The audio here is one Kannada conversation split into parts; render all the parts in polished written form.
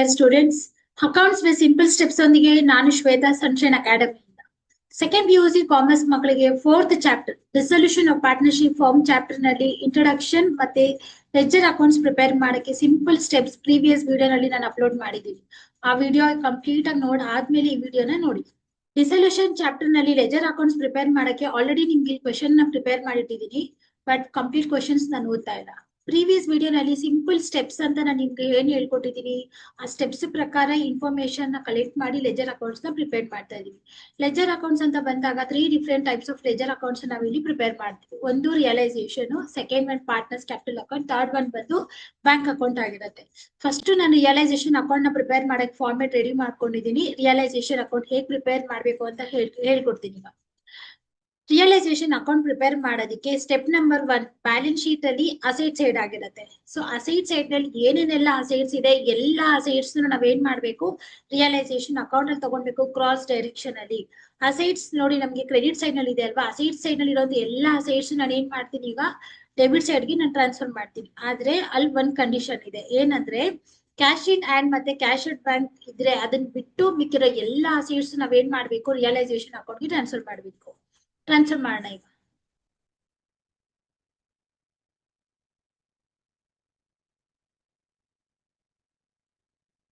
Dear students, accounts with simple steps ಒಂದಿಗೆ ನಾನು Shweta Sunshine Academy second PUC commerce ಮಕ್ಕಳಿಗೆ fourth chapter resolution of partnership firm chapter ನಲ್ಲಿ ಇಂಟ್ರೊಡಕ್ಷನ್ ಮತ್ತೆ ಲೆಡ್ಜರ್ ಅಕೌಂಟ್ಸ್ ಪ್ರಿಪೇರ್ ಮಾಡಕ್ಕೆ ಸಿಂಪಲ್ ಸ್ಟೆಪ್ಸ್ ಪ್ರೀವಿಯಸ್ ವಿಡಿಯೋ ನಲ್ಲಿ ನಾನು ಅಪ್ಲೋಡ್ ಮಾಡಿದ್ದೀನಿ. ಆ ವಿಡಿಯೋ ಕಂಪ್ಲೀಟ್ ಆಗಿ ನೋಡಿ ಆದ್ಮೇಲೆ ಈ ವಿಡಿಯೋನ ನೋಡಿ. ರಿಸಲ್ಯೂಷನ್ ಚಾಪ್ಟರ್ ನಲ್ಲಿ ಲೆಜರ್ ಅಕೌಂಟ್ಸ್ ಪ್ರಿಪೇರ್ ಮಾಡಕ್ಕೆ ಆಲ್ರೆಡಿ ನಿಮ್ಗೆ ಕ್ವೆಶನ್ ನ ಪ್ರಿಪೇರ್ ಮಾಡಿಟ್ಟಿದ್ದೀನಿ, ಬಟ್ ಕಂಪ್ಲೀಟ್ ಕ್ವೆಶನ್ಸ್ ನಾನು ಓದ್ತಾ ಇಲ್ಲ. ಪ್ರೀವಿಯಸ್ ವಿಡಿಯೋನಲ್ಲಿ ಸಿಂಪಲ್ ಸ್ಟೆಪ್ಸ್ ಅಂತ ನಾನು ನಿಮ್ಗೆ ಏನ್ ಹೇಳ್ಕೊಟ್ಟಿದ್ದೀನಿ, ಆ ಸ್ಟೆಪ್ಸ್ ಪ್ರಕಾರ ಇನ್ಫಾರ್ಮೇಶನ್ ನ ಕಲೆಕ್ಟ್ ಮಾಡಿ ಲೆಜರ್ ಅಕೌಂಟ್ಸ್ ನ ಪ್ರಿಪೇರ್ ಮಾಡ್ತಾ ಇದೀವಿ. ಲೆಜರ್ ಅಕೌಂಟ್ಸ್ ಅಂತ ಬಂದಾಗ 3 different types of ledger accounts ನಾವು ಇಲ್ಲಿ ಪ್ರಿಪೇರ್ ಮಾಡ್ತೀವಿ. ಒಂದು realisation, second one partners capital account, third one ಬಂದು ಬ್ಯಾಂಕ್ ಅಕೌಂಟ್ ಆಗಿರುತ್ತೆ. ಫಸ್ಟ್ ನಾನು ರಿಯಲೈಸೇಷನ್ ಅಕೌಂಟ್ ನ ಪ್ರಿಪೇರ್ ಮಾಡಕ್ ಫಾರ್ಮೆಟ್ ರೆಡಿ ಮಾಡ್ಕೊಂಡಿದ್ದೀನಿ. ರಿಯಲೈಸೇಷನ್ ಅಕೌಂಟ್ ಹೇಗೆ ಪ್ರಿಪೇರ್ ಮಾಡ್ಬೇಕು ಅಂತ ಹೇಳ್ಕೊಡ್ತೀನಿ. ರಿಯಲೈಸೇಷನ್ ಅಕೌಂಟ್ ಪ್ರಿಪೇರ್ ಮಾಡೋದಕ್ಕೆ ಸ್ಟೆಪ್ ನಂಬರ್ 1 ಬ್ಯಾಲೆನ್ಸ್ ಶೀಟ್ ಅಲ್ಲಿ ಅಸೆಟ್ ಸೈಡ್ ಆಗಿರುತ್ತೆ. ಸೊ ಅಸೆಟ್ ಸೈಡ್ ನಲ್ಲಿ ಏನೇನೆಲ್ಲ ಅಸೆಟ್ಸ್ ಇದೆ ಎಲ್ಲ ಅಸೆಟ್ಸ್ ನಾವೇನ್ ಮಾಡ್ಬೇಕು, ರಿಯಲೈಸೇಷನ್ ಅಕೌಂಟ್ ಅಲ್ಲಿ ತಗೊಂಡ್ಬೇಕು ಕ್ರಾಸ್ ಡೈರೆಕ್ಷನ್ ಅಲ್ಲಿ. ಅಸೆಟ್ಸ್ ನೋಡಿ ನಮ್ಗೆ ಕ್ರೆಡಿಟ್ ಸೈಡ್ ನಲ್ಲಿ ಇದೆ ಅಲ್ವಾ, ಅಸೆಟ್ ಸೈಡ್ ನಲ್ಲಿ ಇರೋದು ಎಲ್ಲ ಅಸೆಟ್ಸ್ ನಾನು ಏನ್ ಮಾಡ್ತೀನಿ, ಈಗ ಡೆಬಿಟ್ ಸೈಡ್ ಗೆ ನಾನು ಟ್ರಾನ್ಸ್ಫರ್ ಮಾಡ್ತೀನಿ. ಆದ್ರೆ ಅಲ್ಲಿ ಒಂದ್ ಕಂಡೀಷನ್ ಇದೆ, ಏನಂದ್ರೆ ಕ್ಯಾಶ್ ಇನ್ ಹ್ಯಾಂಡ್ ಮತ್ತೆ ಕ್ಯಾಶ್ ಔಟ್ ಬ್ಯಾಂಕ್ ಇದ್ರೆ ಅದನ್ನ ಬಿಟ್ಟು ಮಿಕ್ಕಿರೋ ಎಲ್ಲಾ ಅಸೆಟ್ಸ್ ನಾವೇನ್ ಮಾಡ್ಬೇಕು, ರಿಯಲೈಸೇಷನ್ ಅಕೌಂಟ್ ಗೆ ಟ್ರಾನ್ಸ್ಫರ್ ಮಾಡ್ಬೇಕು. ಟ್ರಾನ್ಸ್ಫರ್ ಮಾಡೋಣ. ಈಗ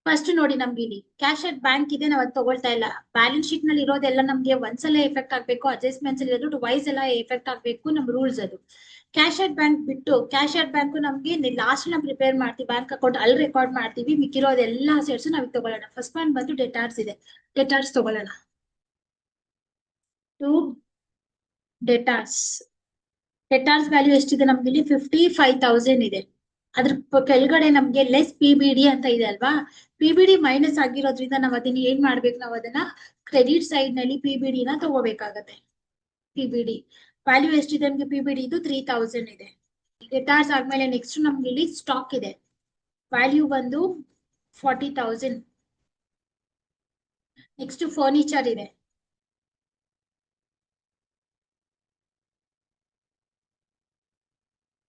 ಫಸ್ಟ್ ನೋಡಿ ನಮ್ಗೆ ಇಲ್ಲಿ ಕ್ಯಾಶ್ ಅಟ್ ಬ್ಯಾಂಕ್ ಇದೆ, ನಾವ್ ಅದು ತಗೊಳ್ತಾ ಇಲ್ಲ. ಬ್ಯಾಲೆನ್ಸ್ ಶೀಟ್ ನಲ್ಲಿ ಇರೋದೆಲ್ಲ ನಮ್ಗೆ ಒಂದ್ಸಲ ಎಫೆಕ್ಟ್ ಆಗ್ಬೇಕು, ಅಡ್ಜಸ್ಟ್ಮೆಂಟ್ಸ್ ಇರೋದು ವೈಸ್ ಎಲ್ಲ ಎಫೆಕ್ಟ್ ಆಗ್ಬೇಕು, ನಮ್ ರೂಲ್ಸ್ ಅದು. ಕ್ಯಾಶ್ ಅಟ್ ಬ್ಯಾಂಕ್ ಬಿಟ್ಟು ಕ್ಯಾಶ್ ಅಟ್ ಬ್ಯಾಂಕ್ ನಮ್ಗೆ ಲಾಸ್ಟ್ ನ ಪ್ರಿಪೇರ್ ಮಾಡ್ತೀವಿ, ಬ್ಯಾಂಕ್ ಅಕೌಂಟ್ ಅಲ್ಲಿ ರೆಕಾರ್ಡ್ ಮಾಡ್ತೀವಿ. ಮಿಕ್ಕಿರೋದೆಲ್ಲ ಅಸೆಟ್ಸ್ ನಾವ್ ತಗೊಳ್ಳೋಣ. ಫಸ್ಟ್ ಒನ್ ಬಂದು ಡೆಟಾರ್ಸ್ ಇದೆ, ಡೆಟಾರ್ಸ್ ತಗೊಳ್ಳೋಣ. ಟು ಡೆಟಾರ್ಸ್, ಡೆಟಾರ್ಸ್ ವ್ಯಾಲ್ಯೂ ಎಷ್ಟಿದೆ ನಮ್ಗೆ ಇಲ್ಲಿ 55,000 ಇದೆ. ಅದ್ರ ಕೆಳಗಡೆ ನಮ್ಗೆ ಲೆಸ್ ಪಿಬಿಡಿ ಅಂತ ಇದೆ ಅಲ್ವಾ, ಪಿಬಿಡಿ ಮೈನಸ್ ಆಗಿರೋದ್ರಿಂದ ನಾವ್ ಅದನ್ನ ಏನ್ ಮಾಡ್ಬೇಕು, ನಾವ್ ಅದನ್ನ ಕ್ರೆಡಿಟ್ ಸೈಡ್ ನಲ್ಲಿ ಪಿಬಿಡಿ ನ ತಗೋಬೇಕಾಗತ್ತೆ. ಪಿಬಿಡಿ ವ್ಯಾಲ್ಯೂ ಎಷ್ಟಿದೆ ನಮ್ಗೆ, ಪಿಬಿಡಿ ಇದು 3,000 ಇದೆ. ಡೆಟಾರ್ಸ್ ಆದ್ಮೇಲೆ ನೆಕ್ಸ್ಟ್ ನಮ್ಗೆ ಇಲ್ಲಿ ಸ್ಟಾಕ್ ಇದೆ, ವ್ಯಾಲ್ಯೂ ಬಂದು 40,000. ನೆಕ್ಸ್ಟ್ ಫರ್ನಿಚರ್ ಇದೆ,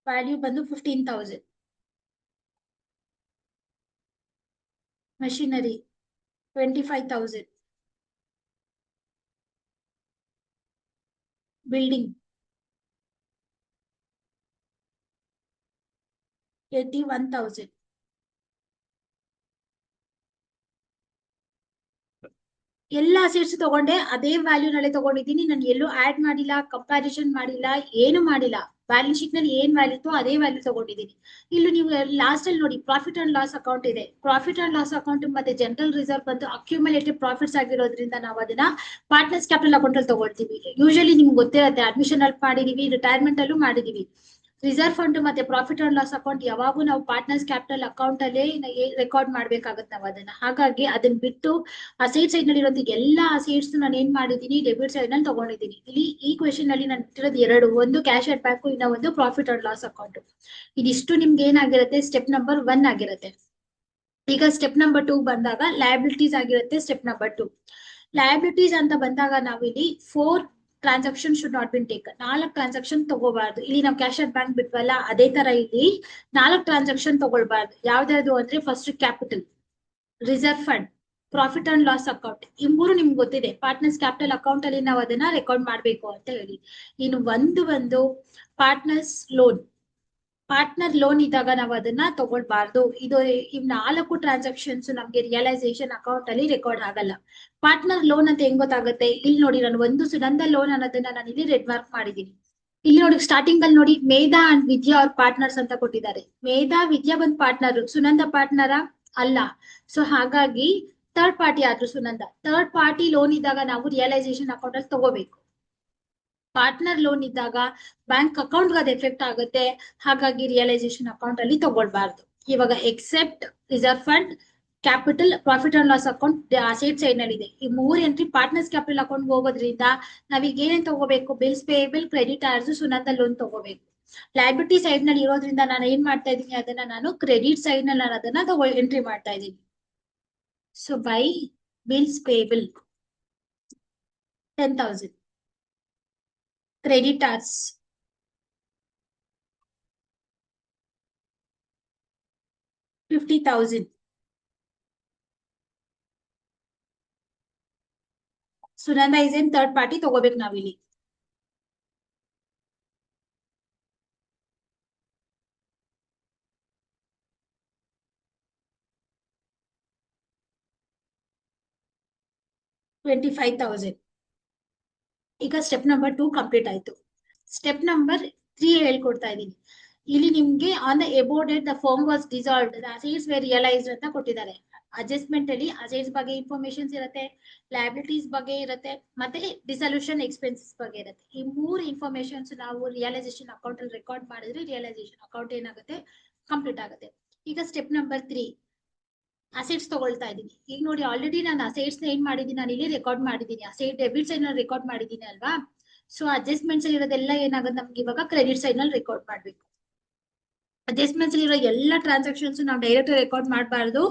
ವ್ಯಾಲ್ಯೂ ಬಂದು 15,000. ಮಷಿನರಿ 25,000. ಬಿಲ್ಡಿಂಗ್ 81,000. ಎಲ್ಲ ಅಸೆಟ್ಸ್ ತಗೊಂಡೆ, ಅದೇ ವ್ಯಾಲ್ಯೂ ನಲ್ಲಿ ತಗೊಂಡಿದ್ದೀನಿ. ನಾನು ಎಲ್ಲೂ ಆಡ್ ಮಾಡಿಲ್ಲ, ಕಂಪ್ಯಾರಿಸನ್ ಮಾಡಿಲ್ಲ, ಏನು ಮಾಡಿಲ್ಲ. ಬ್ಯಾಲೆನ್ಸ್ ಶೀಟ್ ನಲ್ಲಿ ಏನ್ ವ್ಯಾಲ್ಯೂ ಇತ್ತು ಅದೇ ವ್ಯಾಲ್ಯೂ ತಗೊಂಡಿದ್ದೀನಿ. ಇಲ್ಲಿ ನೀವು ಲಾಸ್ಟ್ ಅಲ್ಲಿ ನೋಡಿ ಪ್ರಾಫಿಟ್ ಅಂಡ್ ಲಾಸ್ ಅಕೌಂಟ್ ಇದೆ. ಪ್ರಾಫಿಟ್ ಅಂಡ್ ಲಾಸ್ ಅಕೌಂಟ್ ಮತ್ತೆ ಜನರಲ್ ರಿಸರ್ವ್ ಬಂದು ಅಕ್ಯುಮುಲೇಟಿವ್ ಪ್ರಾಫಿಟ್ಸ್ ಆಗಿರೋದ್ರಿಂದ ನಾವು ಅದನ್ನ ಪಾರ್ಟ್ನರ್ಸ್ ಕ್ಯಾಪಿಟಲ್ ಅಕೌಂಟ್ ಅಲ್ಲಿ ತಗೊಳ್ತೀವಿ. ಯೂಶಲಿ ನಿಮ್ಗೆ ಗೊತ್ತಿರುತ್ತೆ, ಅಡ್ಮಿಷನ್ ಅಲ್ಲಿ ಮಾಡಿದೀವಿ, ರಿಟೈರ್ಮೆಂಟ್ ಅಲ್ಲೂ ಮಾಡಿದೀವಿ. ರಿಸರ್ವ್ ಫಂಡ್ ಮತ್ತೆ ಪ್ರಾಫಿಟ್ ಅಂಡ್ ಲಾಸ್ ಅಕೌಂಟ್ ಯಾವಾಗೂ ನಾವು ಪಾರ್ಟ್ನರ್ಸ್ ಕ್ಯಾಪಿಟಲ್ ಅಕೌಂಟ್ ಅಲ್ಲೇ ರೆಕಾರ್ಡ್ ಮಾಡ್ಬೇಕಾಗತ್ತೆ ನಾವು ಅದನ್ನ. ಹಾಗಾಗಿ ಅದನ್ನ ಬಿಟ್ಟು ಅಸೆಟ್ ಸೈಡ್ ನಲ್ಲಿ ಇರೋದು ಎಲ್ಲಾ ಅಸೆಟ್ಸ್ ನಾನು ಏನ್ ಮಾಡಿದೀನಿ, ಡೆಬಿಟ್ ಸೈಡ್ ನಲ್ಲಿ ತಗೊಂಡಿದ್ದೀನಿ. ಇಲ್ಲಿ ಈ ಕ್ವೆಶನ್ ನಲ್ಲಿ ನಾನು ಇಟ್ಟಿರೋದು ಎರಡು, ಒಂದು ಕ್ಯಾಶ್ ಅಟ್ ಬ್ಯಾಂಕ್, ಇನ್ನ ಒಂದು ಪ್ರಾಫಿಟ್ ಅಂಡ್ ಲಾಸ್ ಅಕೌಂಟ್. ಇದಿಷ್ಟು ನಿಮ್ಗೆ ಏನಾಗಿರುತ್ತೆ, ಸ್ಟೆಪ್ ನಂಬರ್ 1 ಆಗಿರುತ್ತೆ. ಈಗ ಸ್ಟೆಪ್ ನಂಬರ್ 2 ಬಂದಾಗ ಲಯಬಿಲಿಟೀಸ್ ಆಗಿರುತ್ತೆ. ಸ್ಟೆಪ್ ನಂಬರ್ 2 ಲಯಬಿಲಿಟೀಸ್ ಅಂತ ಬಂದಾಗ ನಾವಿಲ್ಲಿ 4 transaction should not been taken. 4 transaction ತಗೋಬಾರ್ದು. ಇಲ್ಲಿ ನಾವು ಕ್ಯಾಶ್ ಅಟ್ ಬ್ಯಾಂಕ್ ಬಿಟ್ವಲ್ಲ, ಅದೇ ತರ ಇಲ್ಲಿ 4 ಟ್ರಾನ್ಸಾಕ್ಷನ್ ತಗೊಳ್ಬಾರ್ದು. ಯಾವ್ದಾದ್ರು ಅಂದ್ರೆ first capital, reserve fund, profit and loss account. ಈ ಮೂರು ನಿಮ್ಗೆ ಗೊತ್ತಿದೆ, ಪಾರ್ಟ್ನರ್ಸ್ ಕ್ಯಾಪಿಟಲ್ ಅಕೌಂಟ್ ಅಲ್ಲಿ ನಾವು ಅದನ್ನ ರೆಕಾರ್ಡ್ ಮಾಡ್ಬೇಕು ಅಂತ ಹೇಳಿ. ಇನ್ನು ಒಂದು ಪಾರ್ಟ್ನರ್ಸ್ ಲೋನ್. ಪಾರ್ಟ್ನರ್ ಲೋನ್ ಇದ್ದಾಗ ನಾವು ಅದನ್ನ ತಗೊಳ್ಬಾರ್ದು. ಇದು ಇವ್ 4 ಟ್ರಾನ್ಸಾಕ್ಷನ್ಸ್ ನಮ್ಗೆ ರಿಯಲೈಸೇಷನ್ ಅಕೌಂಟ್ ಅಲ್ಲಿ ರೆಕಾರ್ಡ್ ಆಗಲ್ಲ. ಪಾರ್ಟ್ನರ್ ಲೋನ್ ಅಂತ ಹೆಂಗ್ ಗೊತ್ತಾಗುತ್ತೆ, ಇಲ್ಲಿ ನೋಡಿ ನಾನು ಒಂದು ಸುನಂದ ಲೋನ್ ಅನ್ನೋದನ್ನ ನಾನು ಇಲ್ಲಿ ರೆಡ್ ಮಾರ್ಕ್ ಮಾಡಿದೀನಿ. ಇಲ್ಲಿ ನೋಡಿ ಸ್ಟಾರ್ಟಿಂಗ್ ಅಲ್ಲಿ ನೋಡಿ ಮೇಧಾ ಅಂಡ್ ವಿದ್ಯಾ ಅವ್ರ ಪಾರ್ಟ್ನರ್ಸ್ ಅಂತ ಕೊಟ್ಟಿದ್ದಾರೆ. ಮೇಧಾ ವಿದ್ಯಾ ಬಂದ್ ಪಾರ್ಟ್ನರ್, ಸುನಂದ ಪಾರ್ಟ್ನರ ಅಲ್ಲ. ಸೊ ಹಾಗಾಗಿ ಥರ್ಡ್ ಪಾರ್ಟಿ ಆದ್ರೂ ಸುನಂದ. ಥರ್ಡ್ ಪಾರ್ಟಿ ಲೋನ್ ಇದ್ದಾಗ ನಾವು ರಿಯಲೈಸೇಷನ್ ಅಕೌಂಟ್ ಅಲ್ಲಿ ತಗೋಬೇಕು. ಪಾರ್ಟ್ನರ್ ಲೋನ್ ಇದ್ದಾಗ ಬ್ಯಾಂಕ್ ಅಕೌಂಟ್ ಅದು ಎಫೆಕ್ಟ್ ಆಗುತ್ತೆ, ಹಾಗಾಗಿ ರಿಯಲೈಸೇಷನ್ ಅಕೌಂಟ್ ಅಲ್ಲಿ ತಗೊಳ್ಬಾರ್ದು. ಇವಾಗ except reserve fund, capital, profit and loss account asset side ನಲ್ಲಿ ಇದೆ. ಈ 3 ಎಂಟ್ರಿ ಪಾರ್ಟ್ನರ್ಸ್ ಕ್ಯಾಪಿಟಲ್ ಅಕೌಂಟ್ ಹೋಗೋದ್ರಿಂದ ನಾವೀಗ ಏನೇನ್ ತಗೋಬೇಕು, bills payable, creditors, Sunanda loan ತಗೋಬೇಕು. ಲಯಬಿಲಿಟಿ ಸೈಡ್ ನಲ್ಲಿ ಇರೋದ್ರಿಂದ ನಾನು ಏನ್ ಮಾಡ್ತಾ ಇದ್ದೀನಿ, ಅದನ್ನ ನಾನು ಕ್ರೆಡಿಟ್ ಸೈಡ್ ನಲ್ಲಿ ನಾನು ಅದನ್ನ ಎಂಟ್ರಿ ಮಾಡ್ತಾ ಇದ್ದೀನಿ. So by bills payable 10,000, creditors 50,000, Sunanda is an third party ತಗೋಬೇಕು ನಾವಿಲ್ಲಿ. $25,000. ಈಗ ಸ್ಟೆಪ್ ನಂಬರ್ 2 ಕಂಪ್ಲೀಟ್ ಆಯ್ತು. ಸ್ಟೆಪ್ ನಂಬರ್ 3 ಹೇಳ್ಕೊಡ್ತಾ ಇದೀನಿ. ಇಲ್ಲಿ ನಿಮ್ಗೆ on the above date the firm was dissolved, the assets were realised ಅಂತ ಕೊಟ್ಟಿದ್ದಾರೆ. ಅಡ್ಜಸ್ಟ್ಮೆಂಟ್ ಅಲ್ಲಿ ಅಸೆಟ್ಸ್ ಬಗ್ಗೆ ಇನ್ಫಾರ್ಮೇಶನ್ಸ್ ಇರುತ್ತೆ, ಲಯಬಿಲಿಟೀಸ್ ಬಗ್ಗೆ ಇರುತ್ತೆ, ಮತ್ತೆ ಡಿಸಲ್ಯೂಷನ್ ಎಕ್ಸ್ಪೆನ್ಸಸ್ ಬಗ್ಗೆ ಇರುತ್ತೆ. ಈ 3 ಇನ್ಫಾರ್ಮೇಶನ್ಸ್ ನಾವು ರಿಯಲೈಸೇಷನ್ ಅಕೌಂಟ್ ಅಲ್ಲಿ ರೆಕಾರ್ಡ್ ಮಾಡಿದ್ರೆ ರಿಯಲೈಸೇಷನ್ ಅಕೌಂಟ್ ಏನಾಗುತ್ತೆ, ಕಂಪ್ಲೀಟ್ ಆಗುತ್ತೆ. ಈಗ ಸ್ಟೆಪ್ ನಂಬರ್ 3 ಅಸೆಟ್ಸ್ ತಗೊಳ್ತಾ ಇದೀನಿ. ಈಗ ನೋಡಿ ಆಲ್ರೆಡಿ ನಾನು ಅಸೆಟ್ಸ್ ಏನ್ ಮಾಡಿದೀನಿ, ನಾನು ಇಲ್ಲಿ ರೆಕಾರ್ಡ್ ಮಾಡಿದೀನಿ. ಅಸೆಟ್ ಡೆಬಿಟ್ ಸೈಡ್ ನಲ್ಲಿ ರೆಕಾರ್ಡ್ ಮಾಡಿದೀನಿ ಅಲ್ವಾ. ಸೊ ಅಡ್ಜಸ್ಟ್ಮೆಂಟ್ಸ್ ಇರೋದೆಲ್ಲ ಏನಾಗುತ್ತೆ ನಮ್ಗೆ ಇವಾಗ ಕ್ರೆಡಿಟ್ ಸೈಡ್ ನಲ್ಲಿ ರೆಕಾರ್ಡ್ ಮಾಡ್ಬೇಕು. ಅಡ್ಜಸ್ಟ್ಮೆಂಟ್ಸ್ ಇರೋ ಎಲ್ಲಾ ಟ್ರಾನ್ಸಾಕ್ಷನ್ಸ್ ನಾವು ಡೈರೆಕ್ಟ್ ರೆಕಾರ್ಡ್ ಮಾಡಬಾರ್ದು,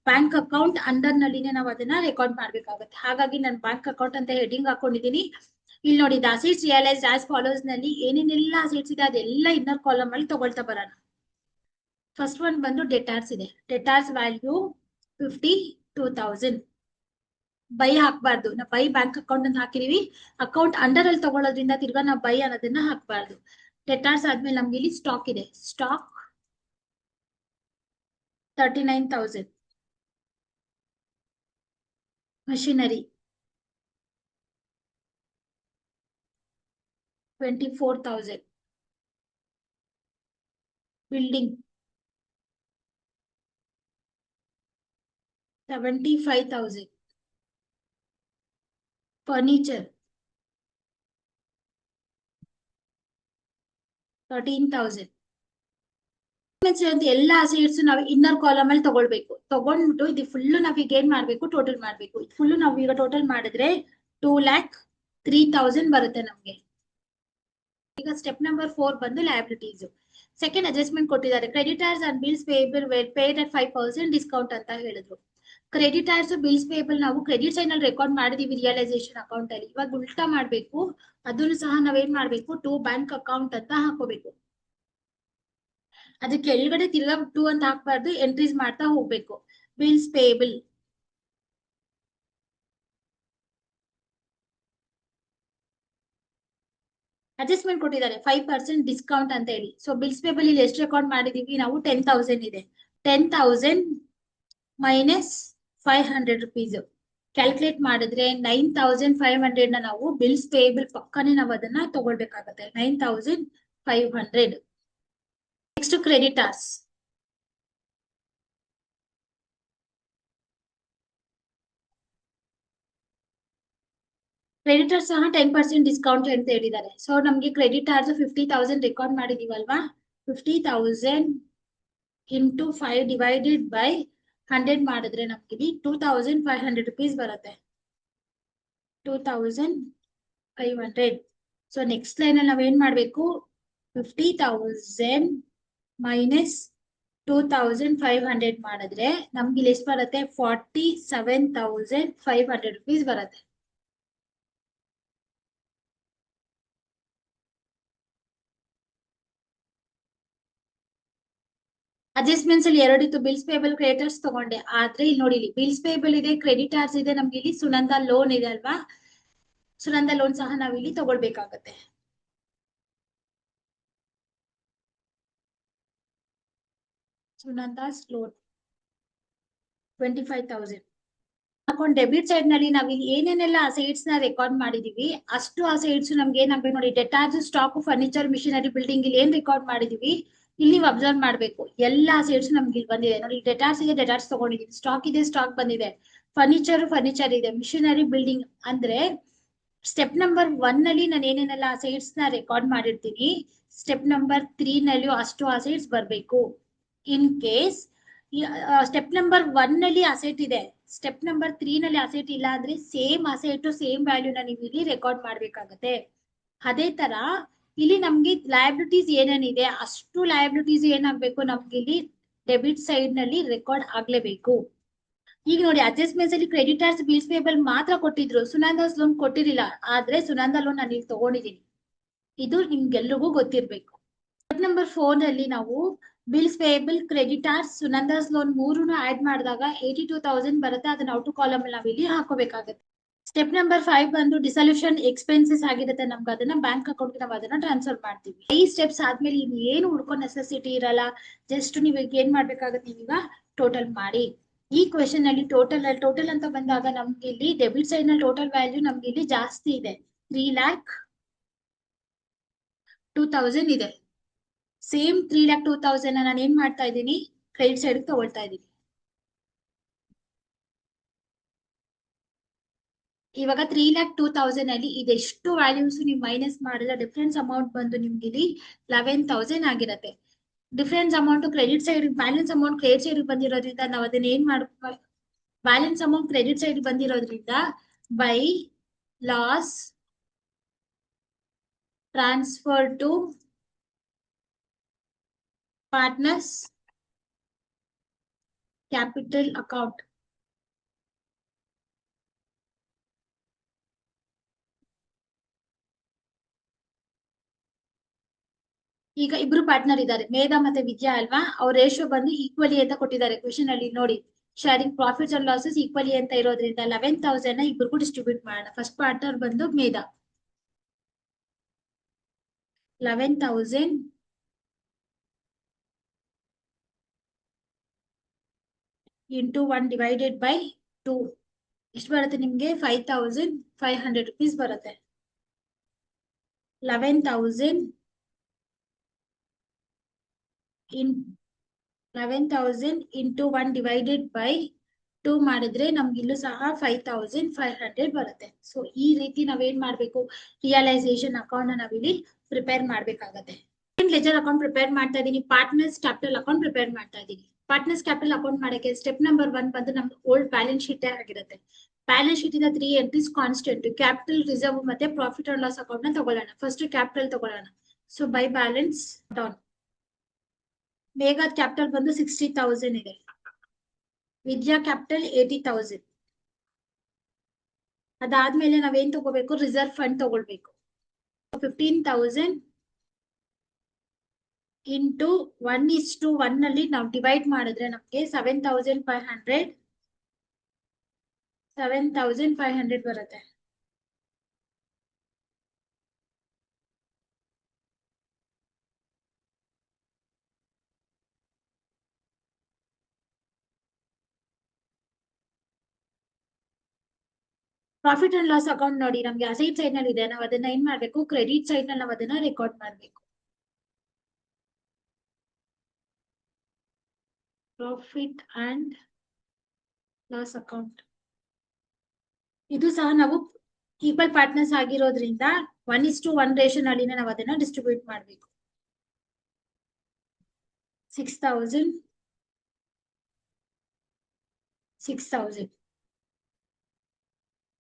ಬ್ಯಾಂಕ್ ಅಕೌಂಟ್ ಅಂಡರ್ ನಲ್ಲಿನೇ ನಾವು ಅದನ್ನ ರೆಕಾರ್ಡ್ ಮಾಡ್ಬೇಕಾಗುತ್ತೆ. ಹಾಗಾಗಿ ನಾನು ಬ್ಯಾಂಕ್ ಅಕೌಂಟ್ ಅಂತ ಹೆಡಿಂಗ್ ಹಾಕೊಂಡಿದೀನಿ. ಇಲ್ಲಿ ನೋಡಿ ಅಸೆಟ್ಸ್ ರಿಯಲೈಸ್ಡ್ ಆಸ್ ಫಾಲೋಸ್ ನಲ್ಲಿ ಏನೇನೆಲ್ಲ ಅಸೆಟ್ಸ್ ಇದೆ ಅದೆಲ್ಲ ಇನ್ನರ್ ಕಾಲಮ್ ಅಲ್ಲಿ ತಗೊಳ್ತಾ ಬರೋಣ. ಫಸ್ಟ್ ಒನ್ ಬಂದು ಡೆಟಾರ್ಸ್ ಇದೆ. ಡೆಟಾರ್ಸ್ ವ್ಯಾಲ್ಯೂ 52,000. ಬೈ ಹಾಕ್ಬಾರ್ದು, ನಾವು ಬೈ ಬ್ಯಾಂಕ್ ಅಕೌಂಟ್ ಅಂತ ಹಾಕಿದೀವಿ. ಅಕೌಂಟ್ ಅಂಡರ್ ಅಲ್ಲಿ ತಗೊಳ್ಳೋದ್ರಿಂದ ತಿರ್ಗಾ ನಾವು ಬೈ ಅನ್ನೋದನ್ನ ಹಾಕ್ಬಾರ್ದು. ಡೆಟಾರ್ಸ್ ಆದ್ಮೇಲೆ ನಮ್ಗೆ ಇಲ್ಲಿ ಸ್ಟಾಕ್ ಇದೆ. ಸ್ಟಾಕ್ 39,000. ಮಷಿನರಿ 24,000. ಬಿಲ್ಡಿಂಗ್ 75,000. ಫರ್ನಿಚರ್ 13,000. ಎಲ್ಲ ಅಸೆಟ್ಸ್ ನಾವು ಇನ್ನರ್ ಕಾಲಮ್ ಅಲ್ಲಿ ತಗೊಳ್ಬೇಕು. ತಗೊಂಡ್ಬಿಟ್ಟು ಇದು ಫುಲ್ ನಾವ್ ಈಗ ಏನ್ ಮಾಡ್ಬೇಕು, ಟೋಟಲ್ ಮಾಡ್ಬೇಕು. ಫುಲ್ ನಾವು ಈಗ ಟೋಟಲ್ ಮಾಡಿದ್ರೆ 2,03,000 ಬರುತ್ತೆ ನಮ್ಗೆ. ಈಗ ಸ್ಟೆಪ್ ನಂಬರ್ 4 ಬಂದು ಲಯಬಿಲಿಟೀಸ್. ಸೆಕೆಂಡ್ ಅಡ್ಜಸ್ಟ್ಮೆಂಟ್ ಕೊಟ್ಟಿದ್ದಾರೆ. Creditors and bills payable were paid at 5% discount ಅಂತ ಹೇಳಿದ್ರು. ಕ್ರೆಡಿಟರ್ಸ್ ಬಿಲ್ಸ್ ಪೇಬಲ್ ನಾವು ಕ್ರೆಡಿಟ್ ಸೈಡ್ ನಲ್ಲಿ ರೆಕಾರ್ಡ್ ಮಾಡಿದೀವಿ ರಿಯಲೈಸೇಷನ್ ಅಕೌಂಟ್ ಅಲ್ಲಿ. ಇವಾಗ ಉಲ್ಟಾ ಮಾಡ್ಬೇಕು, ಅದನ್ನು ಸಹ ನಾವೇನ್ ಮಾಡ್ಬೇಕು, ಟು ಬ್ಯಾಂಕ್ ಅಕೌಂಟ್ ಅಂತ ಹಾಕೋಬೇಕು. ಅದಕ್ಕೆ ಕೆಳಗಡೆ ತಿರ್ಗಾ 2 ಅಂತ ಹಾಕ್ಬಾರ್ದು, ಎಂಟ್ರೀಸ್ ಮಾಡ್ತಾ ಹೋಗ್ಬೇಕು. ಬಿಲ್ಸ್ ಪೇಬಲ್ ಅಡ್ಜಸ್ಟ್ಮೆಂಟ್ ಕೊಟ್ಟಿದ್ದಾರೆ 5% ಡಿಸ್ಕೌಂಟ್ ಅಂತ ಹೇಳಿ. ಸೊ ಬಿಲ್ಸ್ ಪೇಬಲ್ ಇಲ್ಲಿ ಎಷ್ಟು ರೆಕಾರ್ಡ್ ಮಾಡಿದೀವಿ ನಾವು, 10,000 ಇದೆ. 10,000 ಮೈನಸ್ 500 rupees ಕ್ಯಾಲ್ಕುಲೇಟ್ ಮಾಡಿದ್ರೆ 9,500 ನ ನಾವು ಬಿಲ್ಸ್ ಪೇಬಲ್ ಪಕ್ಕನೆ ನಾವು ಅದನ್ನ ತಗೊಳ್ಬೇಕಾಗತ್ತೆ. 9,500. Next creditors. ಕ್ರೆಡಿಟರ್ಸ್ ಸಹ 10% ಡಿಸ್ಕೌಂಟ್ ಅಂತ ಹೇಳಿದ್ದಾರೆ. ಸೊ ನಮ್ಗೆ ಕ್ರೆಡಿಟರ್ಸ್ 50,000 ರೆಕಾರ್ಡ್ ಮಾಡಿದೀವಲ್ವಾ. 50,000 ಇಂಟು 5 ಡಿವೈಡೆಡ್ ಬೈ 100 ಮಾಡಿದ್ರೆ ನಮ್ಗೆ ಇಲ್ಲಿ 2,500 rupees ಬರುತ್ತೆ. 2,500. ಸೊ ನೆಕ್ಸ್ಟ್ ಲೈನ್ ಅಲ್ಲಿ ನಾವೇನ್ ಮಾಡ್ಬೇಕು, 50,000 ಮೈನಸ್ 2,500 ಮಾಡಿದ್ರೆ ನಮ್ಗೆ ಇಲ್ಲಿ ಎಷ್ಟು ಬರುತ್ತೆ, 47,500 rupees ಬರುತ್ತೆ. ಅಡ್ಜಸ್ಟ್ಮೆಂಟ್ಸ್ ಅಲ್ಲಿ ಎರಡಿತ್ತು, ಬಿಲ್ಸ್ ಪೇಬಲ್ ಕ್ರೆಡಿಟರ್ಸ್ ತಗೊಂಡೆ. ಆದ್ರೆ ಇಲ್ಲಿ ನೋಡಿ, ಇಲ್ಲಿ ಬಿಲ್ಸ್ ಪೇಬಲ್ ಇದೆ, ಕ್ರೆಡಿಟರ್ಸ್ ಇದೆ, ನಮ್ಗೆ ಇಲ್ಲಿ ಸುನಂದ ಲೋನ್ ಇದೆ ಅಲ್ವಾ. ಸುನಂದ ಲೋನ್ ಸಹ ನಾವ್ ಇಲ್ಲಿ ತಗೊಳ್ಬೇಕಾಗತ್ತೆ. ಸುನಂದಾಸ್ ಲೋನ್ 25,000. ಅಕೌಂಟ್ ಡೆಬಿಟ್ ಸೈಡ್ ನಲ್ಲಿ ನಾವ್ ಇಲ್ಲಿ ಏನೇನೆಲ್ಲ ಅಸೆಟ್ಸ್ ನ ರೆಕಾರ್ಡ್ ಮಾಡಿದೀವಿ ಅಷ್ಟು ಅಸೆಟ್ಸ್ ನಮ್ಗೆ ಏನಾಗ್ಬೇಕು ನೋಡಿ, ಡೆಟಾರ್ಸ್, ಸ್ಟಾಕ್, ಫರ್ನಿಚರ್, ಮಿಷನರಿ, ಬಿಲ್ಡಿಂಗ್ ಇಲ್ಲಿ ಏನ್ ರೆಕಾರ್ಡ್ ಮಾಡಿದೀವಿ ಇಲ್ಲಿ ನೀವು ಅಬ್ಸರ್ವ್ ಮಾಡ್ಬೇಕು. ಎಲ್ಲಾ ಅಸೆಟ್ಸ್ ನಮ್ಗೆ ಇಲ್ಲಿ ಬಂದಿದೆ ನೋಡಿ. ಡೆಟಾರ್ಸ್ ಇದೆ, ಡೆಟಾರ್ಸ್ ತಗೊಂಡಿದೀವಿ. ಸ್ಟಾಕ್ ಇದೆ, ಸ್ಟಾಕ್ ಬಂದಿದೆ. ಫರ್ನಿಚರ್ ಇದೆ. ಮಿಷನರಿ, ಬಿಲ್ಡಿಂಗ್ ಅಂದ್ರೆ ಸ್ಟೆಪ್ ನಂಬರ್ 1 ನಲ್ಲಿ ನಾನು ಏನೇನೆಲ್ಲ ಅಸೆಟ್ಸ್ ನ ರೆಕಾರ್ಡ್ ಮಾಡಿರ್ತೀನಿ, ಸ್ಟೆಪ್ ನಂಬರ್ 3 ನಲ್ಲಿಯೂ ಅಷ್ಟು ಅಸೆಟ್ಸ್ ಬರ್ಬೇಕು. ಇನ್ ಕೇಸ್ ಸ್ಟೆಪ್ ನಂಬರ್ 1 ನಲ್ಲಿ ಅಸೆಟ್ ಇದೆ, ಸ್ಟೆಪ್ ನಂಬರ್ 3 ನಲ್ಲಿ ಅಸೆಟ್ ಇಲ್ಲ ಅಂದ್ರೆ ಸೇಮ್ ಅಸೆಟ್ ಸೇಮ್ ವ್ಯಾಲ್ಯೂನ ನೀವು ಇಲ್ಲಿ ರೆಕಾರ್ಡ್ ಮಾಡ್ಬೇಕಾಗತ್ತೆ. ಅದೇ ತರ ಇಲ್ಲಿ ನಮ್ಗೆ ಲಯಬಿಲಿಟೀಸ್ ಏನೇನಿದೆ ಅಷ್ಟು ಲಯಬಿಲಿಟೀಸ್ ಏನಾಗ್ಬೇಕು, ನಮ್ಗೆ ಇಲ್ಲಿ ಡೆಬಿಟ್ ಸೈಡ್ ನಲ್ಲಿ ರೆಕಾರ್ಡ್ ಆಗ್ಲೇಬೇಕು. ಈಗ ನೋಡಿ, ಅಡ್ಜಸ್ಟ್ಮೆಂಟ್ಸ್ ಅಲ್ಲಿ ಕ್ರೆಡಿಟರ್ಸ್, ಬಿಲ್ಸ್ ಪೇಬಲ್ ಮಾತ್ರ ಕೊಟ್ಟಿದ್ರು, ಸುನಂದಾಸ್ ಲೋನ್ ಕೊಟ್ಟಿರಲಿಲ್ಲ. ಆದ್ರೆ ಸುನಂದ ಲೋನ್ ನಾನು ಇಲ್ಲಿ ತಗೊಂಡಿದ್ದೀನಿ, ಇದು ನಿಮ್ಗೆಲ್ರಿಗೂ ಗೊತ್ತಿರ್ಬೇಕು. ಸ್ಟೆಪ್ ನಂಬರ್ 4 ನಲ್ಲಿ ನಾವು ಬಿಲ್ಸ್ ಪೇಬಲ್, ಕ್ರೆಡಿಟರ್ಸ್, ಸುನಂದಾಸ್ ಲೋನ್ ಮೂರನ್ನು ಆಡ್ ಮಾಡಿದಾಗ 82,000 ಬರುತ್ತೆ. ಅದನ್ನ ಔಟ್ ಕಾಲಮ್ ನಾವು ಇಲ್ಲಿ ಹಾಕೋಬೇಕಾಗುತ್ತೆ. ಸ್ಟೆಪ್ ನಂಬರ್ 5 ಬಂದು ಡಿಸಲ್ಯೂಷನ್ ಎಕ್ಸ್ಪೆನ್ಸಸ್ ಆಗಿರುತ್ತೆ. ನಮ್ಗೆ ಅದನ್ನ ಬ್ಯಾಂಕ್ ಅಕೌಂಟ್ ನಾವು ಅದನ್ನ ಟ್ರಾನ್ಸ್ಫರ್ ಮಾಡ್ತೀವಿ. ಈ ಸ್ಟೆಪ್ಸ್ ಆದ್ಮೇಲೆ ಇನ್ ಏನು ಹುಡ್ಕೋ ನೆಸೆಸಿಟಿ ಇರಲ್ಲ. ಜಸ್ಟ್ ನೀವು ಈಗ ಏನ್ ಮಾಡ್ಬೇಕಾಗುತ್ತೆ, ನೀವೀಗ ಟೋಟಲ್ ಮಾಡಿ. ಈ ಕ್ವೆಶನ್ ಅಲ್ಲಿ ಟೋಟಲ್ ಅಂತ ಬಂದಾಗ ನಮ್ಗೆ ಇಲ್ಲಿ ಡೆಬಿಟ್ ಸೈಡ್ ನಲ್ಲಿ ಟೋಟಲ್ ವ್ಯಾಲ್ಯೂ ನಮ್ಗೆ ಇಲ್ಲಿ ಜಾಸ್ತಿ ಇದೆ, 3,02,000 ಇದೆ. ಸೇಮ್ 3,02,000 ನಾನು ಏನ್ ಮಾಡ್ತಾ ಇದ್ದೀನಿ, ಕ್ರೆಡಿಟ್ ಸೈಡ್ ತಗೊಳ್ತಾ ಇದ್ದೀನಿ. ಇವಾಗ 3,02,000 ಅಲ್ಲಿ ಇದೆಷ್ಟು ವ್ಯಾಲ್ಯೂಸ್ ನೀವು ಮೈನಸ್ ಮಾಡಿದ್ರೆ ಡಿಫರೆನ್ಸ್ ಅಮೌಂಟ್ ಬಂದು ನಿಮ್ಗೆ ಇಲ್ಲಿ 11,000 ಆಗಿರತ್ತೆ. Difference amount credit side, balance amount credit side ಬಂದಿರೋದ್ರಿಂದ ನಾವು ಅದನ್ನ ಏನ್ ಮಾಡ, ಬ್ಯಾಲೆನ್ಸ್ ಅಮೌಂಟ್ ಕ್ರೆಡಿಟ್ ಸೈಡ್ ಬಂದಿರೋದ್ರಿಂದ by loss transfer to partners capital account. ಈಗ ಇಬ್ರು ಪಾರ್ಟ್ನರ್ ಇದ್ದಾರೆ, ಮೇಧಾ ಮತ್ತೆ ವಿದ್ಯಾ ಅಲ್ವಾ. ಅವ್ರ ರೇಷಿಯೋ ಬಂದು ಈಕ್ವಲಿ ಅಂತ ಕೊಟ್ಟಿದ್ದಾರೆ ಕ್ವೆಶನ್ ಅಲ್ಲಿ ನೋಡಿ. Sharing profits and losses equally ಅಂತ ಇರೋದ್ರಿಂದ 11,000 ಇಬ್ರಿಗೂ ಡಿಸ್ಟ್ರಿಬ್ಯೂಟ್ ಮಾಡೋಣ. ಫಸ್ಟ್ ಪಾರ್ಟ್ನರ್ ಬಂದು ಮೇಧಾ, 11,000 ಇಂಟು 1 ಡಿವೈಡೆಡ್ ಬೈ 2 ಎಷ್ಟು ಬರುತ್ತೆ ನಿಮ್ಗೆ, 5,500 ರುಪೀಸ್ ಬರುತ್ತೆ. 11,000 ಇಂಟು 1 ಡಿವೈಡೆಡ್ ಬೈ 2 ಮಾಡಿದ್ರೆ ನಮ್ಗೆ ಇಲ್ಲೂ ಸಹ 5,500 ಬರುತ್ತೆ. ಸೊ ಈ ರೀತಿ ನಾವೇನ್ ಮಾಡ್ಬೇಕು, ರಿಯಲೈಸೇಷನ್ ಅಕೌಂಟ್ ನಾವಿಲ್ಲಿ ಪ್ರಿಪೇರ್ ಮಾಡ್ಬೇಕಾಗತ್ತೆ. ಲೆಜರ್ ಅಕೌಂಟ್ ಪ್ರಿಪೇರ್ ಮಾಡ್ತಾ ಇದೀನಿ, ಪಾರ್ಟ್ನರ್ಸ್ ಕ್ಯಾಪಿಟಲ್ ಅಕೌಂಟ್ ಪ್ರಿಪೇರ್ ಮಾಡ್ತಾ ಇದೀನಿ. ಪಾರ್ಟ್ನರ್ಸ್ ಕ್ಯಾಪಿಟಲ್ ಅಕೌಂಟ್ ಮಾಡಕ್ಕೆ ಸ್ಟೆಪ್ ನಂಬರ್ 1 ಬಂದು ನಮ್ದು ಓಲ್ಡ್ ಬ್ಯಾಲೆನ್ಸ್ ಶೀಟ್ ಆಗಿರುತ್ತೆ. ಬ್ಯಾಲೆನ್ಸ್ ಶೀಟ್ ಇಂದ 3 ಎಂಟ್ರೀಸ್ ಕಾನ್ಸ್ಟೆಂಟ್, ಕ್ಯಾಪಿಟಲ್, ರಿಸರ್ವ್ ಮತ್ತೆ ಪ್ರಾಫಿಟ್ ಅಂಡ್ ಲಾಸ್ ಅಕೌಂಟ್ ನ ತಗೊಳ್ಳೋಣ. ಫಸ್ಟ್ ಕ್ಯಾಪಿಟಲ್ ತಗೊಳ್ಳೋಣ. So by balance down. ಮೇಘಾದ್ ಕ್ಯಾಪಿಟಲ್ ಬಂದು 60,000 ಇದೆ. ವಿದ್ಯಾ ಕ್ಯಾಪಿಟಲ್ 80,000. ಅದಾದ್ಮೇಲೆ ನಾವೇನ್ ತಗೋಬೇಕು, ರಿಸರ್ವ್ ಫಂಡ್ ತಗೊಳ್ಬೇಕು. 15,000 ಇಂಟು 1:1 ನಲ್ಲಿ ನಾವು ಡಿವೈಡ್ ಮಾಡಿದ್ರೆ ನಮ್ಗೆ 7,500 ಬರುತ್ತೆ. ಪ್ರಾಫಿಟ್ ಅಂಡ್ ಲಾಸ್ ಅಕೌಂಟ್ ನೋಡಿ, ನಮ್ಗೆ ಅಸೈಡ್ ಸೈಡ್ ನಲ್ಲಿ ಇದೆ, ನಾವು ಅದನ್ನ ಏನ್ ಮಾಡ್ಬೇಕು, ಕ್ರೆಡಿಟ್ ಸೈಡ್ ನಲ್ಲಿ ನಾವು ಅದನ್ನ ರೆಕಾರ್ಡ್ ಮಾಡ್ಬೇಕು. ಪ್ರಾಫಿಟ್ ಅಂಡ್ ಲಾಸ್ ಅಕೌಂಟ್ ಇದು ಸಹ ನಾವು ಈಕ್ವಲ್ ಪಾರ್ಟ್ನರ್ಸ್ ಆಗಿರೋದ್ರಿಂದ 1:1 ರೇಷನ್ ನಲ್ಲಿ ನಾವು ಅದನ್ನ ಡಿಸ್ಟ್ರಿಬ್ಯೂಟ್ ಮಾಡ್ಬೇಕು. 6,000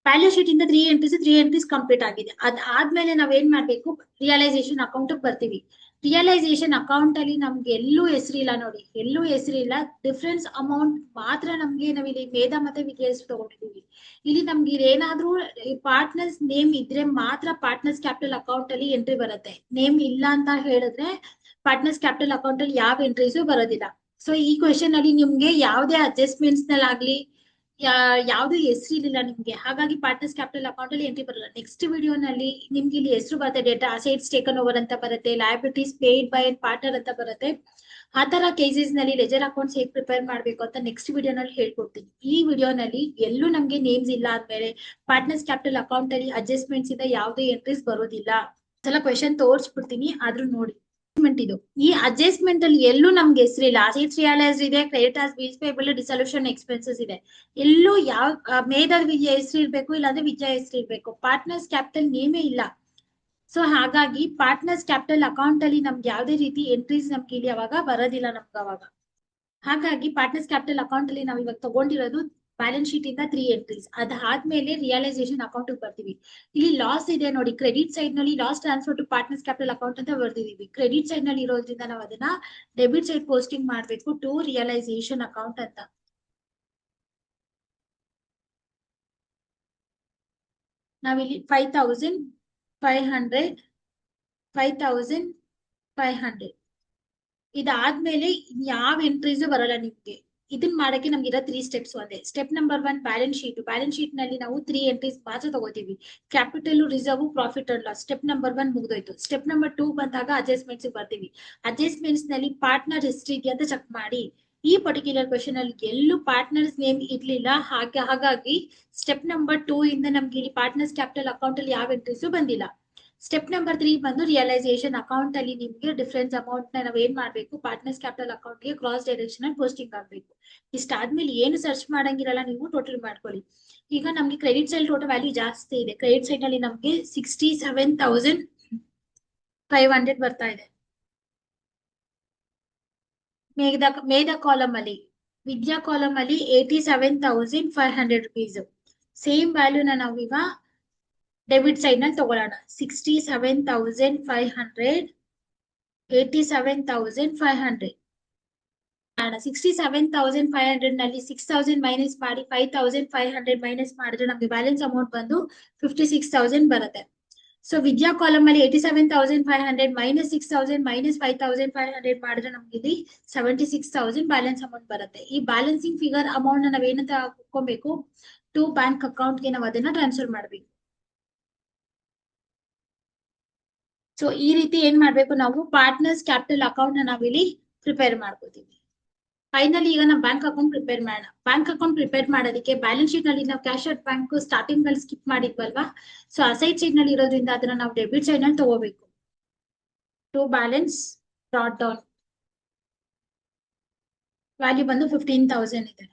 ಬ್ಯಾಲೆನ್ಸ್ ಶೀಟ್ ಇಂದ 3 ಎಂಟ್ರೀಸ್ ಕಂಪ್ಲೀಟ್ ಆಗಿದೆ. ಅದಾದ್ಮೇಲೆ ನಾವೇನ್ ಮಾಡ್ಬೇಕು, ರಿಯಲೈಸೇಷನ್ ಅಕೌಂಟ್ ಬರ್ತೀವಿ. ರಿಯಲೈಸೇಷನ್ ಅಕೌಂಟ್ ಅಲ್ಲಿ ನಮ್ಗೆ ಎಲ್ಲೂ ಹೆಸರಿಲ್ಲ ನೋಡಿ, ಎಲ್ಲೂ ಹೆಸರಿಲ್ಲ. ಡಿಫರೆನ್ಸ್ ಅಮೌಂಟ್ ಮಾತ್ರ ನಮ್ಗೆ ನಾವಿಲ್ಲಿ ಮೇಧಾ ಮತ್ತೆ ವಿದ್ಯಾ ತಗೊಂಡಿದೀವಿ. ಇಲ್ಲಿ ನಮ್ಗೆ ಏನಾದ್ರೂ ಪಾರ್ಟ್ನರ್ಸ್ ನೇಮ್ ಇದ್ರೆ ಮಾತ್ರ ಪಾರ್ಟ್ನರ್ಸ್ ಕ್ಯಾಪಿಟಲ್ ಅಕೌಂಟ್ ಅಲ್ಲಿ ಎಂಟ್ರಿ ಬರುತ್ತೆ. ನೇಮ್ ಇಲ್ಲ ಅಂತ ಹೇಳಿದ್ರೆ ಪಾರ್ಟ್ನರ್ಸ್ ಕ್ಯಾಪಿಟಲ್ ಅಕೌಂಟ್ ಅಲ್ಲಿ ಯಾವ ಎಂಟ್ರೀಸು ಬರೋದಿಲ್ಲ. ಸೊ ಈ ಕ್ವೆಶನ್ ಅಲ್ಲಿ ನಿಮ್ಗೆ ಯಾವುದೇ ಅಡ್ಜಸ್ಟ್ಮೆಂಟ್ಸ್ ನಲ್ಲಿ ಯಾವ್ದು ಹೆಸರಿಲ್ಲ ನಿಮ್ಗೆ, ಹಾಗಾಗಿ ಪಾರ್ಟ್ನರ್ಸ್ ಕ್ಯಾಪಿಟಲ್ ಅಕೌಂಟ್ ಅಲ್ಲಿ ಎಂಟ್ರಿ ಬರಲ್ಲ. ನೆಕ್ಸ್ಟ್ ವಿಡಿಯೋನಲ್ಲಿ ನಿಮ್ಗೆ ಇಲ್ಲಿ ಹೆಸರು ಬರುತ್ತೆ, ಡೇಟಾ ಅಸೆಟ್ಸ್ ಟೇಕನ್ ಓವರ್ ಅಂತ ಬರುತ್ತೆ, ಲಯಬಿಲಿಟೀಸ್ ಪೇಡ್ ಬೈ ಪಾರ್ಟ್ನರ್ ಅಂತ ಬರುತ್ತೆ. ಆ ತರ ಕೇಸಸ್ ನಲ್ಲಿ ಲೆಜರ್ ಅಕೌಂಟ್ಸ್ ಹೇಗೆ ಪ್ರಿಪೇರ್ ಮಾಡ್ಬೇಕು ಅಂತ ನೆಕ್ಸ್ಟ್ ವಿಡಿಯೋನಲ್ಲಿ ಹೇಳ್ಕೊಡ್ತೀನಿ. ಈ ವಿಡಿಯೋನಲ್ಲಿ ಎಲ್ಲೂ ನಮ್ಗೆ ನೇಮ್ಸ್ ಇಲ್ಲ ಆದ್ಮೇಲೆ ಪಾರ್ಟ್ನರ್ಸ್ ಕ್ಯಾಪಿಟಲ್ ಅಕೌಂಟ್ ಅಲ್ಲಿ ಅಡ್ಜಸ್ಟ್ಮೆಂಟ್ಸ್ ಇಂದ ಯಾವುದೇ ಎಂಟ್ರೀಸ್ ಬರೋದಿಲ್ಲ. ಸಲ ಕ್ವೆಶನ್ ತೋರಿಸ್ಬಿಡ್ತೀನಿ, ಆದ್ರೂ ನೋಡಿ. ಇದು ಈ ಅಡ್ಜಸ್ಟ್ಮೆಂಟ್ ಅಲ್ಲಿ ಎಲ್ಲೂ ನಮ್ಗೆ ಹೆಸರಿಲ್ಲ. ಅಸೆಟ್ಸ್ ರಿಯಲೈಸ್ ಇದೆ, creditors, bills payable, dissolution expenses ಇದೆ. ಎಲ್ಲೂ ಯಾವ ಮೇಧಾ ವಿದ್ಯಾ ಹೆಸರು ಇರ್ಬೇಕು, ಇಲ್ಲಾಂದ್ರೆ ವಿದ್ಯಾ ಹೆಸರು ಇರ್ಬೇಕು. ಪಾರ್ಟ್ನರ್ಸ್ ಕ್ಯಾಪಿಟಲ್ ನೇಮೇ ಇಲ್ಲ. ಸೊ ಹಾಗಾಗಿ ಪಾರ್ಟ್ನರ್ಸ್ ಕ್ಯಾಪಿಟಲ್ ಅಕೌಂಟ್ ಅಲ್ಲಿ ನಮ್ಗೆ ಯಾವುದೇ ರೀತಿ ಎಂಟ್ರೀಸ್ ನಮ್ಗೆ ಇಲ್ಲಿ ಅವಾಗ ಬರೋದಿಲ್ಲ ನಮ್ಗೆ ಅವಾಗ. ಹಾಗಾಗಿ ಪಾರ್ಟ್ನರ್ಸ್ ಕ್ಯಾಪಿಟಲ್ ಅಕೌಂಟ್ ಅಲ್ಲಿ ನಾವು ಇವಾಗ ತಗೊಂಡಿರೋದು ಬ್ಯಾಲೆನ್ಸ್ ಶೀಟ್ ಇಂದ 3 ಎಂಟ್ರೀಸ್. ಅದಾದ್ಮೇಲೆ ರಿಯಲೈಸೇಷನ್ ಅಕೌಂಟ್ ಬರ್ತೀವಿ. ಇಲ್ಲಿ ಲಾಸ್ ಇದೆ ನೋಡಿ, ಕ್ರೆಡಿಟ್ ಸೈಡ್ ನಲ್ಲಿ loss transfer to partners capital account ಅಂತ ಬರ್ದಿದೀವಿ. ಕ್ರೆಡಿಟ್ ಸೈಡ್ ನಲ್ಲಿ ಇರೋದ್ರಿಂದ ನಾವು ಅದನ್ನ ಡೆಬಿಟ್ ಸೈಡ್ ಪೋಸ್ಟಿಂಗ್ ಮಾಡ್ಬೇಕು ಟು ರಿಯಲೈಸೇಷನ್ ಅಕೌಂಟ್ ಅಂತ. ನಾವಿಲ್ಲಿ 5,500 5,500 ಇದಾದ್ಮೇಲೆ ಯಾವ ಎಂಟ್ರೀಸ್ ಬರಲ್ಲ ನಿಮ್ಗೆ. ಇದನ್ನ ಮಾಡಕ್ಕೆ ನಮ್ಗೆ ಇರೋ 3 ಸ್ಟೆಪ್ಸ್ ಒಂದೇ. ಸ್ಟೆಪ್ ನಂಬರ್ 1 ಬ್ಯಾಲೆನ್ಸ್ ಶೀಟ್ ನಲ್ಲಿ ನಾವು 3 ಎಂಟ್ರೀಸ್ ಮಾತ್ರ ತಗೋತೀವಿ. Capital, reserve, profit and loss. Step number 1 ಮುಗಿದೋಯ್ತು. ಸ್ಟೆಪ್ ನಂಬರ್ 2 ಬಂದಾಗ ಅಡ್ಜಸ್ಟ್ಮೆಂಟ್ಸ್ ಬರ್ತೀವಿ. ಅಡ್ಜಸ್ಟ್ಮೆಂಟ್ಸ್ ನಲ್ಲಿ ಪಾರ್ಟ್ನರ್ ಹಿಸ್ಟ್ರಿ ಇದೆಯಾ ಅಂತ ಚೆಕ್ ಮಾಡಿ. ಈ ಪರ್ಟಿಕ್ಯುಲರ್ ಕ್ವೆಶನ್ ಅಲ್ಲಿ ಎಲ್ಲೂ ಪಾರ್ಟ್ನರ್ಸ್ ನೇಮ್ ಇರ್ಲಿಲ್ಲ. ಹಾಗಾಗಿ ಸ್ಟೆಪ್ ನಂಬರ್ 2 ಇಂದ ನಮ್ಗೆ ಇಲ್ಲಿ ಪಾರ್ಟ್ನರ್ಸ್ ಕ್ಯಾಪಿಟಲ್ ಅಕೌಂಟ್ ಅಲ್ಲಿ ಯಾವ ಎಂಟ್ರೀಸ್ ಬಂದಿಲ್ಲ. ಸ್ಟೆಪ್ ನಂಬರ್ 3 ಬಂದು ರಿಯಲೈಸೇಷನ್ ಅಕೌಂಟ್ ಅಲ್ಲಿ ನಿಮ್ಗೆ ಡಿಫರೆನ್ಸ್ ಅಮೌಂಟ್ ನ ನಾವ್ ಏನ್ ಮಾಡ್ಬೇಕು, ಪಾರ್ಟ್ನರ್ಸ್ ಕ್ಯಾಪಿಟಲ್ ಅಕೌಂಟ್ ಗೆ ಕ್ರಾಸ್ ಡೈರೆಕ್ಷನ್ ಅಲ್ಲಿ ಪೋಸ್ಟಿಂಗ್ ಆಗ್ಬೇಕು. ಇಷ್ಟಾದ್ಮೇಲೆ ಏನು ಸರ್ಚ್ ಮಾಡಂಗಿರಲ್ಲ, ನೀವು ಟೋಟಲ್ ಮಾಡ್ಕೊಳ್ಳಿ. ಈಗ ನಮ್ಗೆ ಕ್ರೆಡಿಟ್ ಸೈಡ್ ಟೋಟಲ್ ವ್ಯಾಲ್ಯೂ ಜಾಸ್ತಿ ಇದೆ. ಕ್ರೆಡಿಟ್ ಸೈಡ್ ನಲ್ಲಿ ನಮ್ಗೆ 67,500 ಬರ್ತಾ ಇದೆ. ಮೇಧ ಕಾಲಮ್ ಅಲ್ಲಿ, ವಿದ್ಯಾ ಕಾಲಮ್ ಅಲ್ಲಿ 87,500 ರುಪೀಸ್. ಸೇಮ್ ವ್ಯಾಲ್ಯೂನ ನಾವೀಗ ಡೆಬಿಟ್ ಸೈಡ್ ನಲ್ಲಿ ತಗೊಳ್ಳೋಣ. 67,500, 87,500. 67,500 ನಲ್ಲಿ 6,000 ಮೈನಸ್ ಮಾಡಿ 5,500 ಮೈನಸ್ ಮಾಡಿದ್ರೆ ನಮ್ಗೆ ಬ್ಯಾಲೆನ್ಸ್ ಅಮೌಂಟ್ ಬಂದು 56,000 ಬರುತ್ತೆ. ಸೊ ವಿದ್ಯಾ ಕಾಲಮ್ ಅಲ್ಲಿ 87,500 ಮೈನಸ್ 6,000 ಮೈನಸ್ 5,500 ಮಾಡಿದ್ರೆ ನಮ್ಗೆ ಇಲ್ಲಿ 76,000 ಬ್ಯಾಲೆನ್ಸ್ ಅಮೌಂಟ್ ಬರುತ್ತೆ. ಈ ಬ್ಯಾಲೆನ್ಸಿಂಗ್ ಫಿಗರ್ ಅಮೌಂಟ್ ನ ನಾವ್ ಏನಂತ ಹಾಕೋಬೇಕು, ಟು ಬ್ಯಾಂಕ್ ಅಕೌಂಟ್ ಗೆ ನಾವು ಅದನ್ನ ಟ್ರಾನ್ಸ್ಫರ್ ಮಾಡ್ಬೇಕು. ಸೊ ಈ ರೀತಿ ಏನ್ ಮಾಡ್ಬೇಕು, ನಾವು ಪಾರ್ಟ್ನರ್ಸ್ ಕ್ಯಾಪಿಟಲ್ ಅಕೌಂಟ್ ನ ನಾವಿಲ್ಲಿ ಪ್ರಿಪೇರ್ ಮಾಡ್ಕೋತೀವಿ. ಫೈನಲಿ ಈಗ ನಾವು ಬ್ಯಾಂಕ್ ಅಕೌಂಟ್ ಪ್ರಿಪೇರ್ ಮಾಡೋಣ. ಬ್ಯಾಂಕ್ ಅಕೌಂಟ್ ಪ್ರಿಪೇರ್ ಮಾಡೋದಕ್ಕೆ ಬ್ಯಾಲೆನ್ಸ್ ಶೀಟ್ ನಲ್ಲಿ ನಾವು ಕ್ಯಾಶ್ ಔಟ್ ಬ್ಯಾಂಕ್ ಸ್ಟಾರ್ಟಿಂಗ್ ನಲ್ಲಿ ಸ್ಕಿಪ್ ಮಾಡಿದ್ವಲ್ವಾ, ಸೊ ಅಸೈಡ್ ಸೈಡ್ ನಲ್ಲಿ ಇರೋದ್ರಿಂದ ಅದನ್ನ ನಾವು ಡೆಬಿಟ್ ಸೈಡ್ ನಲ್ಲಿ ತಗೋಬೇಕು. To balance brought down value ಬಂದು 15,000 ಇದೆ.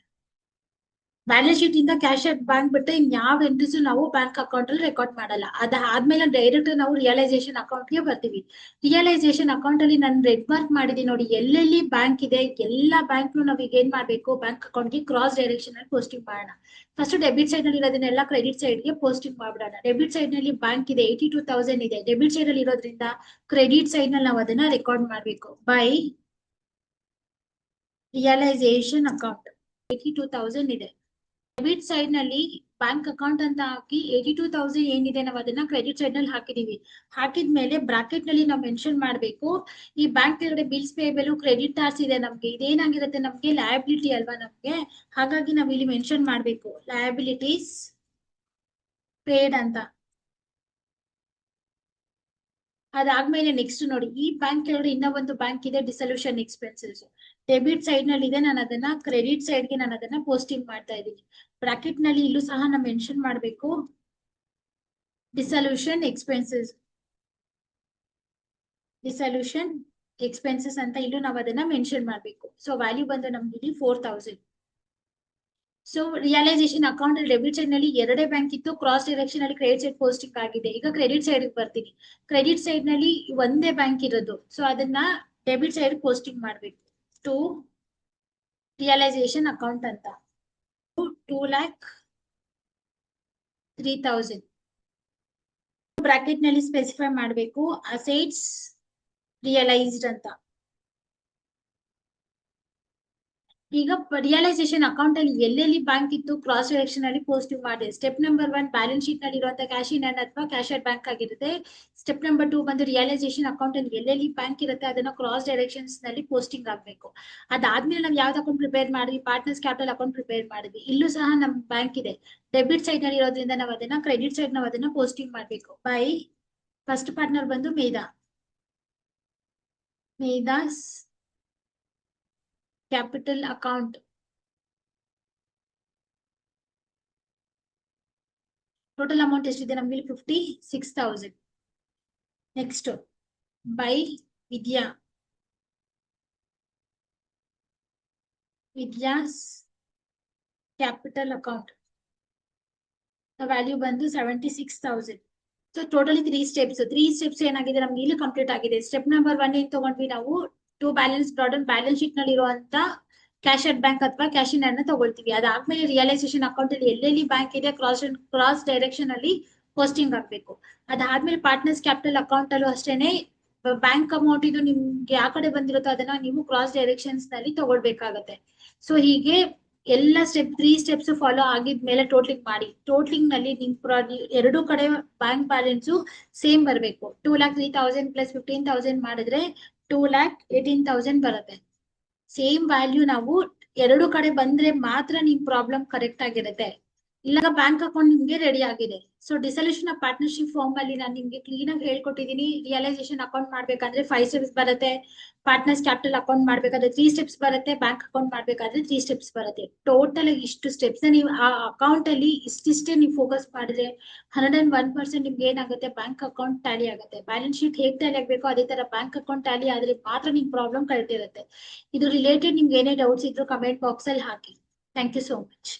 ಬ್ಯಾಲೆನ್ಸ್ ಶೀಟ್ ಇಂದ ಕ್ಯಾಶ್ ಔಟ್ ಬ್ಯಾಂಕ್ ಬಿಟ್ಟು ಇನ್ ಯಾವ ಎಂಟ್ರೀಸ್ ನಾವು ಬ್ಯಾಂಕ್ ಅಕೌಂಟ್ ಅಲ್ಲಿ ರೆಕಾರ್ಡ್ ಮಾಡಲ್ಲ. ಅದಾದ್ಮೇಲೆ ಡೈರೆಕ್ಟ್ ನಾವು ರಿಯಲೈಸೇಷನ್ ಅಕೌಂಟ್ ಗೆ ಬರ್ತೀವಿ. ರಿಯಲೈಸೇಷನ್ ಅಕೌಂಟ್ ಅಲ್ಲಿ ನಾನು ರೆಡ್ ಮಾರ್ಕ್ ಮಾಡಿದೀನಿ ನೋಡಿ, ಎಲ್ಲೆಲ್ಲಿ ಬ್ಯಾಂಕ್ ಇದೆ ಎಲ್ಲಾ ಬ್ಯಾಂಕ್ ನಾವ್ ಈಗ ಏನ್ ಮಾಡ್ಬೇಕು, ಬ್ಯಾಂಕ್ ಅಕೌಂಟ್ ಗೆ ಕ್ರಾಸ್ ಡೈರೆಕ್ಷನ್ ಅಲ್ಲಿ ಪೋಸ್ಟಿಂಗ್ ಮಾಡೋಣ. ಫಸ್ಟ್ ಡೆಬಿಟ್ ಸೈಡ್ ನಲ್ಲಿ ಇರೋದನ್ನೆಲ್ಲ ಕ್ರೆಡಿಟ್ ಸೈಡ್ ಗೆ ಪೋಸ್ಟಿಂಗ್ ಮಾಡ್ಬಿಡೋಣ. ಡೆಬಿಟ್ ಸೈಡ್ ನಲ್ಲಿ ಬ್ಯಾಂಕ್ ಇದೆ 82,000 ಇದೆ. ಡೆಬಿಟ್ ಸೈಡ್ ಅಲ್ಲಿ ಇರೋದ್ರಿಂದ ಕ್ರೆಡಿಟ್ ಸೈಡ್ ನಲ್ಲಿ ನಾವು ಅದನ್ನ ರೆಕಾರ್ಡ್ ಮಾಡ್ಬೇಕು. ಬೈ ರಿಯಲೈಸೇಷನ್ ಅಕೌಂಟ್ 82,000 ಇದೆ. ಡೆಬಿಟ್ ಸೈಡ್ ನಲ್ಲಿ ಬ್ಯಾಂಕ್ ಅಕೌಂಟ್ ಅಂತ ಹಾಕಿ 82,000 ಏನಿದೆ ನಾವು ಅದನ್ನ ಕ್ರೆಡಿಟ್ ಸೈಡ್ ನಲ್ಲಿ ಹಾಕಿದೀವಿ. ಹಾಕಿದ್ಮೇಲೆ ಬ್ರಾಕೆಟ್ ನಲ್ಲಿ ನಾವು ಮೆನ್ಷನ್ ಮಾಡ್ಬೇಕು, ಈ ಬ್ಯಾಂಕ್ ಕೆಳಗಡೆ ಬಿಲ್ಸ್ ಪೇಬಲ್ ಕ್ರೆಡಿಟ್ ಟಾರ್ಸ್ ಇದೆ ನಮ್ಗೆ, ಇದೇನಾಗಿರುತ್ತೆ ನಮ್ಗೆ ಲಯಬಿಲಿಟಿ ಅಲ್ವಾ ನಮ್ಗೆ. ಹಾಗಾಗಿ ನಾವ್ ಇಲ್ಲಿ ಮೆನ್ಷನ್ ಮಾಡ್ಬೇಕು ಲಯಬಿಲಿಟೀಸ್ ಪೇಡ್ ಅಂತ. ಅದಾದ್ಮೇಲೆ ನೆಕ್ಸ್ಟ್ ನೋಡಿ, ಈ ಬ್ಯಾಂಕ್ ಕೆಳಗಡೆ ಇನ್ನೂ ಒಂದು ಬ್ಯಾಂಕ್ ಇದೆ ಡಿಸಲ್ಯೂಷನ್ ಎಕ್ಸ್ಪೆನ್ಸಸ್. ಡೆಬಿಟ್ ಸೈಡ್ ನಲ್ಲಿ ಇದೆ, ನಾನು ಅದನ್ನ ಕ್ರೆಡಿಟ್ ಸೈಡ್ ಗೆ ನಾನು ಅದನ್ನ ಪೋಸ್ಟಿಂಗ್ ಮಾಡ್ತಾ ಇದ್ದೀನಿ. ಬ್ರಾಕೆಟ್ ನಲ್ಲಿ ಇಲ್ಲೂ ಸಹ ನಾವು ಮೆನ್ಷನ್ ಮಾಡ್ಬೇಕು ಡಿಸಲ್ಯೂಷನ್ ಎಕ್ಸ್ಪೆನ್ಸಸ್. ಡಿಸಲ್ಯೂಷನ್ ಎಕ್ಸ್ಪೆನ್ಸಸ್ ಅಂತ ಇಲ್ಲೂ ನಾವು ಅದನ್ನ ಮೆನ್ಷನ್ ಮಾಡ್ಬೇಕು. ಸೊ ವ್ಯಾಲ್ಯೂ ಬಂದು ನಮ್ಗೆ ಇಲ್ಲಿ 4,000. ಸೊ ರಿಯಲೈಸೇಷನ್ ಅಕೌಂಟ್ ಅಲ್ಲಿ ಡೆಬಿಟ್ ಸೈಡ್ ನಲ್ಲಿ ಎರಡೇ ಬ್ಯಾಂಕ್ ಇತ್ತು, ಕ್ರಾಸ್ ಡೈರೆಕ್ಷನ್ ಅಲ್ಲಿ ಕ್ರೆಡಿಟ್ ಸೈಡ್ ಪೋಸ್ಟಿಂಗ್ ಆಗಿದೆ. ಈಗ ಕ್ರೆಡಿಟ್ ಸೈಡ್ ಬರ್ತೀನಿ. ಕ್ರೆಡಿಟ್ ಸೈಡ್ ನಲ್ಲಿ ಒಂದೇ ಬ್ಯಾಂಕ್ ಇರೋದು, ಸೊ ಅದನ್ನ ಡೆಬಿಟ್ ಸೈಡ್ ಪೋಸ್ಟಿಂಗ್ ಮಾಡ್ಬೇಕು. ಟು ರಿಯಲೈಸೇಷನ್ ಅಕೌಂಟ್ ಅಂತ 2,03,000 ಬ್ರಾಕೆಟ್ ನಲ್ಲಿ ಸ್ಪೆಸಿಫೈ ಮಾಡಬೇಕು ಅಸೆಟ್ಸ್ ರಿಯಲೈಸ್ಡ್ ಅಂತ. ಈಗ ರಿಯಲೈಸೇಷನ್ ಅಕೌಂಟ್ ಅಲ್ಲಿ ಎಲ್ಲೆಲ್ಲಿ ಬ್ಯಾಂಕ್ ಇತ್ತು ಕ್ರಾಸ್ ಡೈರೆಕ್ಷನ್ ಅಲ್ಲಿ ಪೋಸ್ಟಿಂಗ್ ಮಾಡಿದೆ. ಸ್ಟೆಪ್ ನಂಬರ್ 1 ಬ್ಯಾಲೆನ್ಸ್ ಶೀಟ್ ನಲ್ಲಿ ಇರುವಂತಹ ಕ್ಯಾಶ್ ಇನ್ ಹ್ಯಾಂಡ್ ಅಥವಾ ಕ್ಯಾಶ್ ಔಟ್ ಬ್ಯಾಂಕ್ ಆಗಿರುತ್ತೆ. ಸ್ಟೆಪ್ ನಂಬರ್ 2 ಬಂದು ರಿಯಲೈಸೇಷನ್ ಅಕೌಂಟ್ ಅಲ್ಲಿ ಎಲ್ಲೆಲ್ಲಿ ಬ್ಯಾಂಕ್ ಇರುತ್ತೆ ಅದನ್ನ ಕ್ರಾಸ್ ಡೈರೆಕ್ಷನ್ಸ್ ನಲ್ಲಿ ಪೋಸ್ಟಿಂಗ್ ಆಗ್ಬೇಕು. ಅದಾದ್ಮೇಲೆ ನಾವು ಯಾವ್ದು ಅಕೌಂಟ್ ಪ್ರಿಪೇರ್ ಮಾಡಿದ್ವಿ, ಪಾರ್ಟ್ನರ್ಸ್ ಕ್ಯಾಪಿಟಲ್ ಅಕೌಂಟ್ ಪ್ರಿಪೇರ್ ಮಾಡಿದ್ವಿ. ಇಲ್ಲೂ ಸಹ ನಮ್ ಬ್ಯಾಂಕ್ ಇದೆ, ಡೆಬಿಟ್ ಸೈಡ್ ನಲ್ಲಿ ಇರೋದ್ರಿಂದ ನಾವು ಅದನ್ನ ಕ್ರೆಡಿಟ್ ಸೈಡ್ ನಾವು ಅದನ್ನ ಪೋಸ್ಟಿಂಗ್ ಮಾಡ್ಬೇಕು. ಬೈ ಫಸ್ಟ್ ಪಾರ್ಟ್ನರ್ ಬಂದು ಮೇಧಾಸ್ ಕ್ಯಾಪಿಟಲ್ ಅಕೌಂಟ್. ಟೋಟಲ್ ಅಮೌಂಟ್ ಎಷ್ಟಿದೆ ನಮ್ಗೆ 56,000. Next by Vidya's capital account value ಬಂದು 76,000. ಸೊ ಟೋಟಲಿ 3 ಸ್ಟೆಪ್ಸ್ ಏನಾಗಿದೆ ನಮ್ಗೆ ಇಲ್ಲಿ ಕಂಪ್ಲೀಟ್ ಆಗಿದೆ. ಸ್ಟೆಪ್ ನಂಬರ್ 1 ಏನ್ ತಗೊಂಡ್ವಿ ನಾವು, to balance brought down balance sheet ನಲ್ಲಿ ಇರುವಂತ ಕ್ಯಾಶ್ ಅಟ್ ಬ್ಯಾಂಕ್ ಅಥವಾ ಕ್ಯಾಶ್ ಇನ್ ಹ್ಯಾಂಡ್ ತಗೊಳ್ತೀವಿ. ಅದಾದ್ಮೇಲೆ ರಿಯಲೈಸೇಷನ್ ಅಕೌಂಟ್ ಅಲ್ಲಿ ಎಲ್ಲೆಲ್ಲಿ ಬ್ಯಾಂಕ್ ಇದೆ ಕ್ರಾಸ್ ಡೈರೆಕ್ಷನ್ ಅಲ್ಲಿ ಪೋಸ್ಟಿಂಗ್ ಆಗ್ಬೇಕು. ಅದಾದ್ಮೇಲೆ ಪಾರ್ಟ್ನರ್ಸ್ ಕ್ಯಾಪಿಟಲ್ ಅಕೌಂಟ್ ಅಲ್ಲೂ ಅಷ್ಟೇನೆ ಬ್ಯಾಂಕ್ ಅಮೌಂಟ್ ಇದು ನಿಮ್ಗೆ ಯಾವ ಕಡೆ ಬಂದಿರುತ್ತೋ ಅದನ್ನ ನೀವು ಕ್ರಾಸ್ ಡೈರೆಕ್ಷನ್ಸ್ ನಲ್ಲಿ ತಗೊಳ್ಬೇಕಾಗತ್ತೆ. ಸೊ ಹೀಗೆ ಎಲ್ಲ 3 ಸ್ಟೆಪ್ಸ್ ಫಾಲೋ ಆಗಿದ್ಮೇಲೆ ಟೋಟ್ಲಿಂಗ್ ಮಾಡಿ. ಟೋಟ್ಲಿಂಗ್ ನಲ್ಲಿ ನಿಮ್ ಎರಡು ಕಡೆ ಬ್ಯಾಂಕ್ ಬ್ಯಾಲೆನ್ಸ್ ಸೇಮ್ ಬರಬೇಕು. 2,03,000 ಪ್ಲಸ್ 15,000 ಮಾಡಿದ್ರೆ 2,18,000 ಬರುತ್ತೆ. ಸೇಮ್ ವ್ಯಾಲ್ಯೂ ನಾವು ಎರಡು ಕಡೆ ಬಂದ್ರೆ ಮಾತ್ರ ನಿಮ್ ಪ್ರಾಬ್ಲಮ್ ಕರೆಕ್ಟ್ ಆಗಿರುತ್ತೆ. ಇಲ್ಲ ಬ್ಯಾಂಕ್ ಅಕೌಂಟ್ ನಿಮ್ಗೆ ರೆಡಿ ಆಗಿದೆ. So dissolution of partnership form ಅಲ್ಲಿ ನಾನು ನಿಮ್ಗೆ ಕ್ಲೀನ್ ಆಗಿ ಹೇಳ್ಕೊಟ್ಟಿದ್ದೀನಿ. ರಿಯಲೈಸೇಷನ್ ಅಕೌಂಟ್ ಮಾಡ್ಬೇಕಂದ್ರೆ 5 ಸ್ಟೆಪ್ಸ್ ಬರುತ್ತೆ. ಪಾರ್ಟ್ನರ್ಸ್ ಕ್ಯಾಪಿಟಲ್ ಅಕೌಂಟ್ ಮಾಡ್ಬೇಕಾದ್ರೆ 3 ಸ್ಟೆಪ್ಸ್ ಬರುತ್ತೆ. ಬ್ಯಾಂಕ್ ಅಕೌಂಟ್ ಮಾಡ್ಬೇಕಾದ್ರೆ 3 ಸ್ಟೆಪ್ಸ್ ಬರುತ್ತೆ. ಟೋಟಲ್ ಇಷ್ಟು ಸ್ಟೆಪ್ಸ್ ನೀವು ಆ ಅಕೌಂಟ್ ಅಲ್ಲಿ ಇಷ್ಟಿಷ್ಟೇ ನೀವು ಫೋಕಸ್ ಮಾಡಿದ್ರೆ 101% ನಿಮ್ಗೆ ಏನಾಗುತ್ತೆ, ಬ್ಯಾಂಕ್ ಅಕೌಂಟ್ ಟ್ಯಾಲಿ ಆಗುತ್ತೆ. ಬ್ಯಾಲೆನ್ಸ್ ಶೀಟ್ ಹೇಗ್ ಟ್ಯಾಲಿ ಆಗ್ಬೇಕು ಅದೇ ತರ ಬ್ಯಾಂಕ್ ಅಕೌಂಟ್ ಟ್ಯಾಲಿ ಆದ್ರೆ ಮಾತ್ರ ನಿಮ್ ಪ್ರಾಬ್ಲಮ್ ಕರೆಕ್ಟ್ ಇರುತ್ತೆ. ಇದು ರಿಲೇಟೆಡ್ ನಿಮ್ಗೆ ಏನೇ ಡೌಟ್ಸ್ ಇದ್ರು ಕಮೆಂಟ್ ಬಾಕ್ಸ್ ಅಲ್ಲಿ ಹಾಕಿ. Thank you so much.